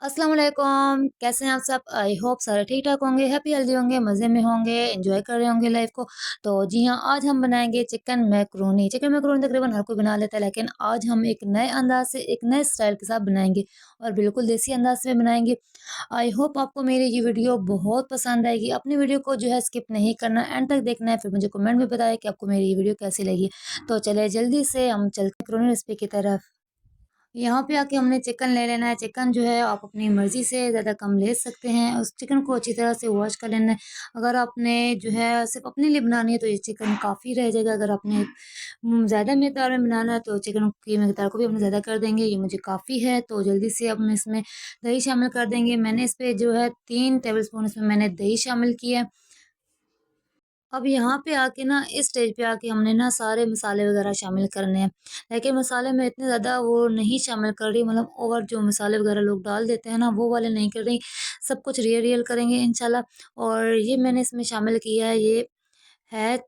अस्सलाम वालेकुम, कैसे हैं आप सब? आई होप सारे ठीक-ठाक होंगे, हैप्पी हेल्दी होंगे, मज़े में होंगे, एन्जॉय कर रहे होंगे लाइफ़ को। तो जी हाँ, आज हम बनाएँगे चिकन मैकरोनी। चिकन मैकरोनी तकरीबन हर कोई बना लेता है, लेकिन आज हम एक नए अंदाज़ से, एक नए स्टाइल के साथ बनाएँगे और बिल्कुल देसी अंदाज़ में बनाएँगे। आई होप आपको मेरी ये वीडियो बहुत पसंद आएगी। अपनी वीडियो को जो है स्किप नहीं करना, एंड तक देखना है, फिर मुझे कमेंट में बताएँ कि आपको मेरी ये वीडियो कैसी लगी। तो चलिए जल्दी से हम चलते हैं मैकरोनी रेसिपी की तरफ। यहाँ पे आके हमने चिकन ले लेना है। चिकन जो है आप अपनी मर्ज़ी से ज़्यादा कम ले सकते हैं। उस चिकन को अच्छी तरह से वॉश कर लेना है। अगर आपने जो है सिर्फ़ अपने लिए बनानी है तो ये चिकन काफ़ी रह जाएगा। अगर आपने ज़्यादा मिकदार में बनाना है तो चिकन की मिकदार को भी हम ज़्यादा कर देंगे। ये मुझे काफ़ी है तो जल्दी से अब हम इसमें दही शामिल कर देंगे। मैंने इस पे जो है 3 टेबलस्पून इसमें मैंने दही शामिल किया है। अब यहाँ पे आके ना इस स्टेज पे आके हमने ना सारे मसाले वगैरह शामिल करने हैं। लेकिन मसाले में इतने ज़्यादा वो नहीं शामिल कर रही, मतलब ओवर जो मसाले वगैरह लोग डाल देते हैं ना वो वाले नहीं कर रही। सब कुछ रियल रियल करेंगे इंशाल्लाह। और ये मैंने इसमें शामिल किया है, ये है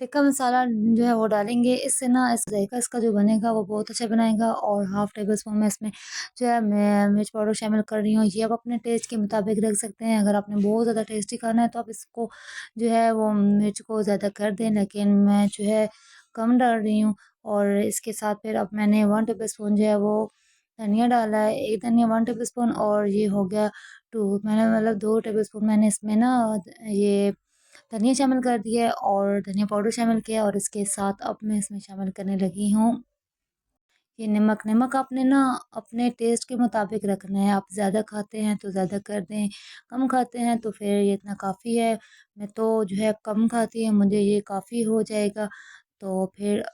टिक्का मसाला जो है वो डालेंगे। इससे ना इस जायका इसका जो बनेगा वो बहुत अच्छा बनाएगा। और हाफ़ टेबल स्पून मैं इसमें जो है मैं मिर्च पाउडर शामिल कर रही हूँ। ये आप अपने टेस्ट के मुताबिक रख सकते हैं। अगर आपने बहुत ज़्यादा टेस्टी खाना है तो आप इसको जो है वो मिर्च को ज़्यादा कर दें, लेकिन मैं जो है कम डाल रही हूँ। और इसके साथ फिर अब मैंने 1 टेबल स्पून जो है वो धनिया डाला है, एक धनिया 1 टेबल स्पून, और ये हो गया 2, मैंने मतलब 2 टेबल स्पून मैंने इसमें ना ये धनिया शामिल कर दिया है और धनिया पाउडर शामिल किया है। और इसके साथ अब मैं इसमें शामिल करने लगी हूँ ये नमक। नमक आपने ना अपने टेस्ट के मुताबिक रखना है। आप ज़्यादा खाते हैं तो ज़्यादा कर दें, कम खाते हैं तो फिर ये इतना काफ़ी है। मैं तो जो है कम खाती हूँ, मुझे ये काफ़ी हो जाएगा। तो फिर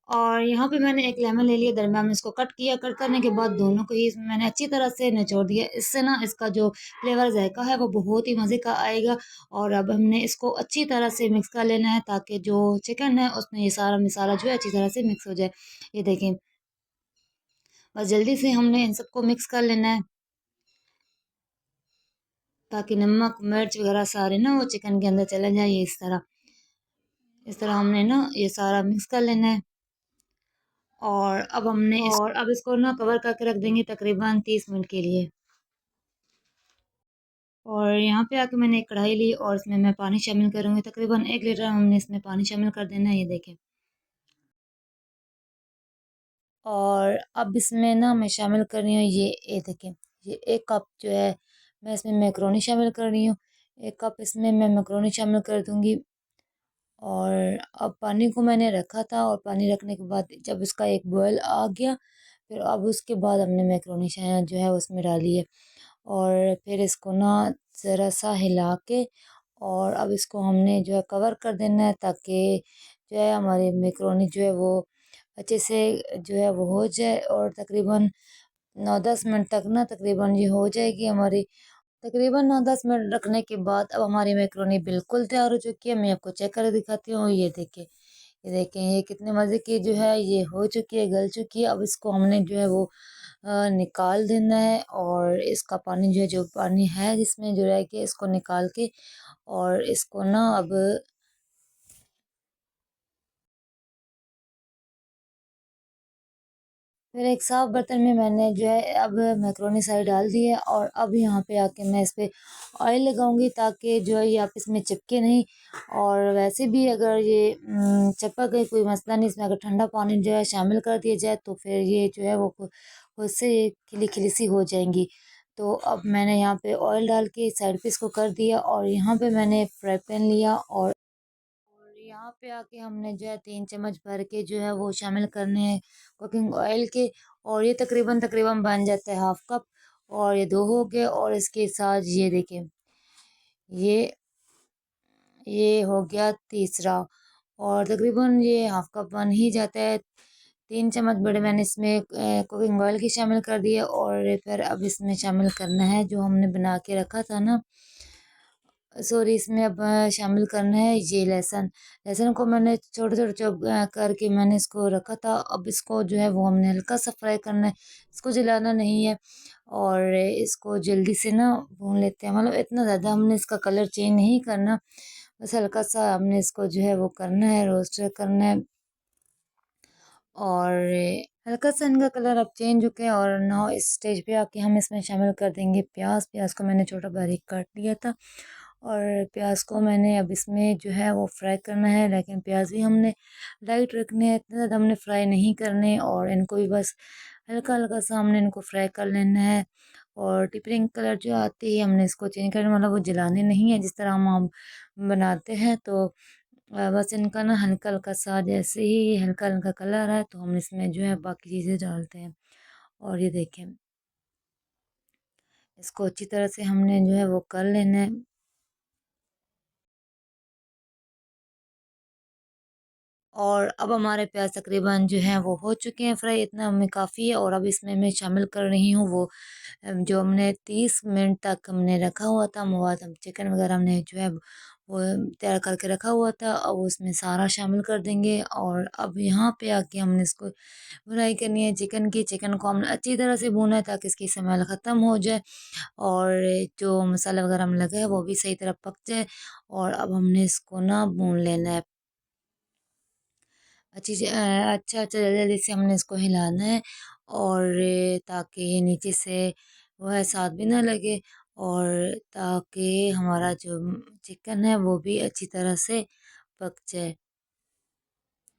और यहाँ पे मैंने एक लेमन ले लिया, दरमियान में इसको कट किया। कट करने के बाद दोनों को ही इसमें मैंने अच्छी तरह से निचोड़ दिया। इससे ना इसका जो फ्लेवर जायका है वो बहुत ही मज़े का आएगा। और अब हमने इसको अच्छी तरह से मिक्स कर लेना है ताकि जो चिकन है उसमें ये सारा मसाला जो है अच्छी तरह से मिक्स हो जाए। ये देखें, बस जल्दी से हमने इन सबको मिक्स कर लेना है ताकि नमक मिर्च वगैरह सारे ना वो चिकन के अंदर चले जाए। ये इस तरह हमने ना ये सारा मिक्स कर लेना है। और अब इसको ना कवर करके रख देंगे तकरीबन 30 मिनट के लिए। और यहाँ पे आके मैंने एक कढ़ाई ली और इसमें मैं पानी शामिल करूँगी। तकरीबन 1 लीटर हमने इसमें पानी शामिल कर देना है, ये देखें। और अब इसमें ना मैं शामिल कर रही हूँ ये देखें, ये 1 कप जो है मैं इसमें मैक्रोनी शामिल कर रही हूँ। 1 कप इसमें मैं मैक्रोनी शामिल कर दूँगी। और अब पानी को मैंने रखा था और पानी रखने के बाद जब इसका एक बॉयल आ गया, फिर अब उसके बाद हमने मैक्रोनी जो है उसमें डाली है। और फिर इसको ना ज़रा सा हिला के और अब इसको हमने जो है कवर कर देना है ताकि जो है हमारी मैक्रोनी जो है वो अच्छे से जो है वो हो जाए। और तकरीबन 9-10 मिनट तक ना तकरीबन ये हो जाएगी हमारी। तकरीबन 9-10 मिनट रखने के बाद अब हमारी मैक्रोनी बिल्कुल तैयार हो चुकी है। मैं आपको चेक कर दिखाती हूँ, ये देखिए। ये देखें, ये कितने मज़े की जो है ये हो चुकी है, गल चुकी है। अब इसको हमने जो है वो निकाल देना है। और इसका पानी जो पानी है जिसमें जो है कि इसको निकाल के और इसको ना अब फिर एक साफ बर्तन में मैंने जो है अब मैक्रोनी सारी डाल दी है। और अब यहाँ पे आके मैं इस पे ऑयल लगाऊंगी ताकि जो है ये आपस में चिपके नहीं। और वैसे भी अगर ये चिपक गई कोई मसला नहीं, इसमें अगर ठंडा पानी जो है शामिल कर दिया जाए तो फिर ये जो है वो खुद से ये खिली खिली सी हो जाएंगी। तो अब मैंने यहाँ पे ऑयल डाल के साइड पे इसको कर दिया और यहाँ पे मैंने फ्राई पैन लिया। और यहाँ पे आके हमने जो है 3 चम्मच भर के जो है वो शामिल करने हैं कुकिंग ऑयल के। और ये तकरीबन तकरीबन बन जाता है हाफ कप। और ये 2 हो गए और इसके साथ ये देखें, ये ये हो गया तीसरा। और तकरीबन ये हाफ कप बन ही जाता है। 3 चम्मच बड़े मैंने इसमें कुकिंग ऑयल की शामिल कर दिए। और फिर अब इसमें शामिल करना है जो हमने बना के रखा था ना, सॉरी, इसमें अब शामिल करना है ये लहसुन। लहसुन को मैंने छोटे छोटे चॉप करके मैंने इसको रखा था। अब इसको जो है वो हमने हल्का सा फ्राई करना है, इसको जलाना नहीं है। और इसको जल्दी से ना भून लेते हैं, मतलब इतना ज़्यादा हमने इसका कलर चेंज नहीं करना, बस हल्का सा हमने इसको जो है वो करना है, रोस्ट करना है। और हल्का सा इनका कलर अब चेंज हो गया और नाउ इस स्टेज पे आके हम इसमें शामिल कर देंगे प्याज। प्याज को मैंने छोटा बारीक काट लिया था और प्याज को मैंने अब इसमें जो है वो फ्राई करना है, लेकिन प्याज भी हमने लाइट रखने हैं, इतना ज़्यादा हमने फ्राई नहीं करने और इनको भी बस हल्का हल्का सा हमने इनको फ्राई कर लेना है। और टिपरिंग कलर जो आती है हमने इसको चेंज करना, मतलब वो जलाने नहीं है जिस तरह हम बनाते हैं। तो बस इनका ना हल्का हल्का सा जैसे ही हल्का हल्का कलर है तो हम इसमें जो है बाकी चीज़ें डालते हैं। और ये देखें, इसको अच्छी तरह से हमने जो है वो कर लेना है। और अब हमारे प्याज तकरीबन जो है वो हो चुके हैं फ्राई, इतना हमें काफ़ी है। और अब इसमें मैं शामिल कर रही हूँ वो जो हमने 30 मिनट तक हमने रखा हुआ था मवाद, हम चिकन वगैरह हमने जो है वो तैयार करके रखा हुआ था, अब उसमें सारा शामिल कर देंगे। और अब यहाँ पे आके हमने इसको भुनाई करनी है चिकन की। चिकन को हमने अच्छी तरह से भूना है ताकि इसकी स्मेल ख़त्म हो जाए और जो मसाला वगैरह हम लगा है वो भी सही तरह पक जाए। और अब हमने इसको ना भून लेना है अच्छा अच्छा जल्दी से हमने इसको हिलाना है और ताकि ये नीचे से वो है साथ भी ना लगे और ताकि हमारा जो चिकन है वो भी अच्छी तरह से पक जाए।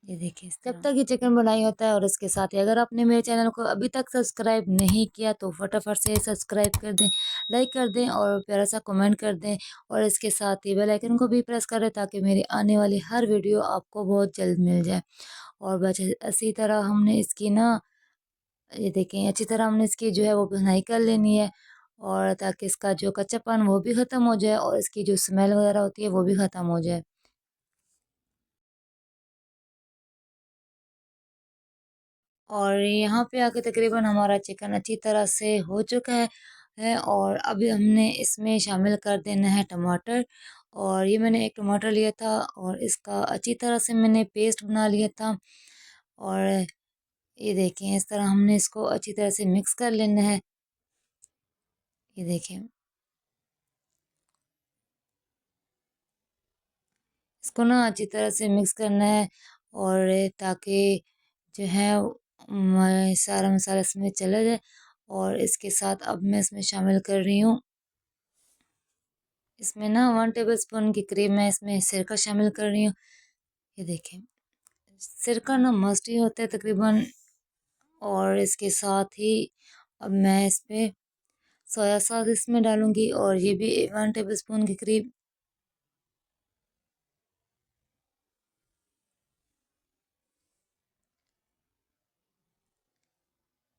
ये देखिए इस जब तरह तक ये चिकन बनाई होता है। और इसके साथ ही अगर आपने मेरे चैनल को अभी तक सब्सक्राइब नहीं किया तो फटाफट से सब्सक्राइब कर दें, लाइक कर दें और प्यारा सा कमेंट कर दें। और इसके साथ ही बेल आइकन को भी प्रेस करें ताकि मेरी आने वाली हर वीडियो आपको बहुत जल्द मिल जाए। और बस इसी तरह हमने इसकी ना ये देखें अच्छी तरह हमने इसकी जो है वो भुनाई कर लेनी है और ताकि इसका जो कच्चापन वो भी ख़त्म हो जाए और इसकी जो स्मेल वगैरह होती है वो भी ख़त्म हो जाए। और यहाँ पे आके तकरीबन हमारा चिकन अच्छी तरह से हो चुका है और अभी हमने इसमें शामिल कर देना है टमाटर। और ये मैंने एक टमाटर लिया था और इसका अच्छी तरह से मैंने पेस्ट बना लिया था। और ये देखें इस तरह हमने इसको अच्छी तरह से मिक्स कर लेना है। ये देखें, इसको ना अच्छी तरह से मिक्स करना है और ताकि जो है सारा मसाला इसमें चला जाए। और इसके साथ अब मैं इसमें शामिल कर रही हूँ, इसमें ना 1 टेबल स्पून की करीब मैं इसमें सिरका शामिल कर रही हूँ। ये देखें, सिरका ना मस्ट ही होता है तकरीबन। और इसके साथ ही अब मैं इस पे सोया सॉस इसमें डालूंगी और ये भी 1 टेबल स्पून के करीब।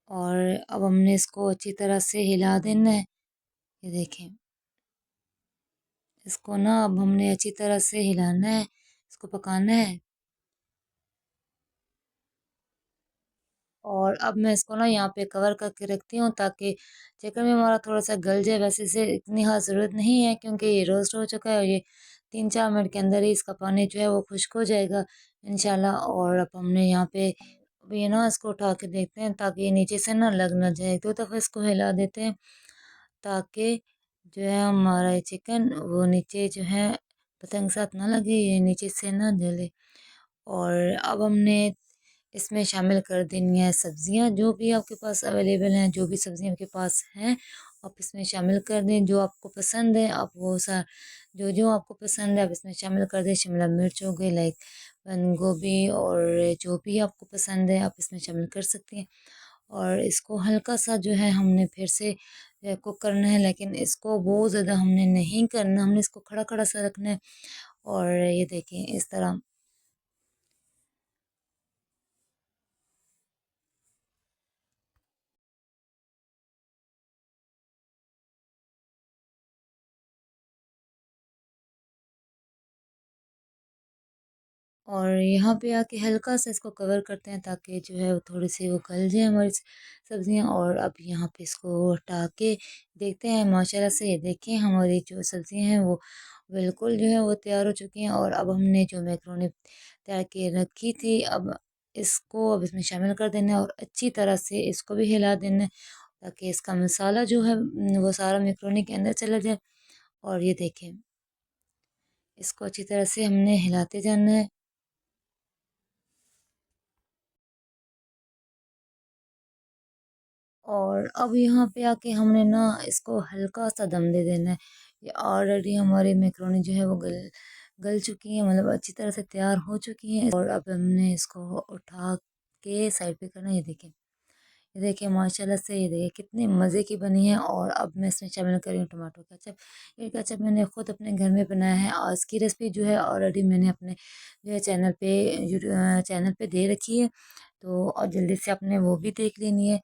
और अब हमने इसको अच्छी तरह से हिला देना है। ये देखें, इसको ना अब हमने अच्छी तरह से हिलाना है, इसको पकाना है। और अब मैं इसको ना यहाँ पे कवर करके रखती हूँ ताकि चिकन भी हमारा थोड़ा सा गल जाए। वैसे इसे इतनी ख़ास ज़रूरत नहीं है क्योंकि ये रोस्ट हो चुका है और ये 3-4 मिनट के अंदर ही इसका पानी जो है वो खुश्क हो जाएगा इंशाल्लाह। और अब हमने यहाँ पे अभी ना इसको उठा के देखते हैं ताकि ये नीचे से ना लग ना जाए। 2 दफ़ा इसको हिला देते हैं ताकि जो है हमारा ये चिकन वो नीचे जो है पतंग साथ ना लगे, ये नीचे से ना जले। और अब हमने इसमें शामिल कर देनी है सब्जियां, जो भी आपके पास अवेलेबल हैं, जो भी सब्जियां आपके पास हैं आप इसमें शामिल कर दें। जो आपको पसंद है आप वो सा जो जो आपको पसंद है आप इसमें शामिल कर दें। शिमला मिर्च हो गई, लाइक बंद गोभी, और जो भी आपको पसंद है आप इसमें शामिल कर सकती हैं। और इसको हल्का सा जो है हमने फिर से कुक करना है, लेकिन इसको बहुत ज़्यादा हमने नहीं करना, हमने इसको खड़ा खड़ा सा रखना है। और ये देखें इस तरह। और यहाँ पे आके हल्का सा इसको कवर करते हैं ताकि जो है वो थोड़ी सी वो गल जाए हमारी सब्जियाँ। और अब यहाँ पे इसको हटा के देखते हैं, माशाल्लाह से ये देखें हमारी जो सब्जियाँ हैं वो बिल्कुल जो है वो तैयार हो चुकी हैं। और अब हमने जो मैक्रोनी तैयार के रखी थी अब इसको अब इसमें शामिल कर देना है और अच्छी तरह से इसको भी हिला देना है ताकि इसका मसाला जो है वो सारा मैक्रोनी के अंदर चला जाए। और ये देखें, इसको अच्छी तरह से हमने हिलाते जाना है। और अब यहाँ पे आके हमने ना इसको हल्का सा दम दे देना है। ये ऑलरेडी हमारी मैक्रोनी जो है वो गल गल चुकी है, मतलब अच्छी तरह से तैयार हो चुकी है। और अब हमने इसको उठा के साइड पे करना है। ये देखिए माशाल्लाह से, ये देखिए कितने मज़े की बनी है। और अब मैं इसमें शामिल कर रही हूँ टमाटो केचप। ये केचप मैंने खुद अपने घर में बनाया है और इसकी रेसिपी जो है ऑलरेडी मैंने अपने जो है चैनल पे दे रखी है। तो और जल्दी से आपने वो भी देख लेनी है।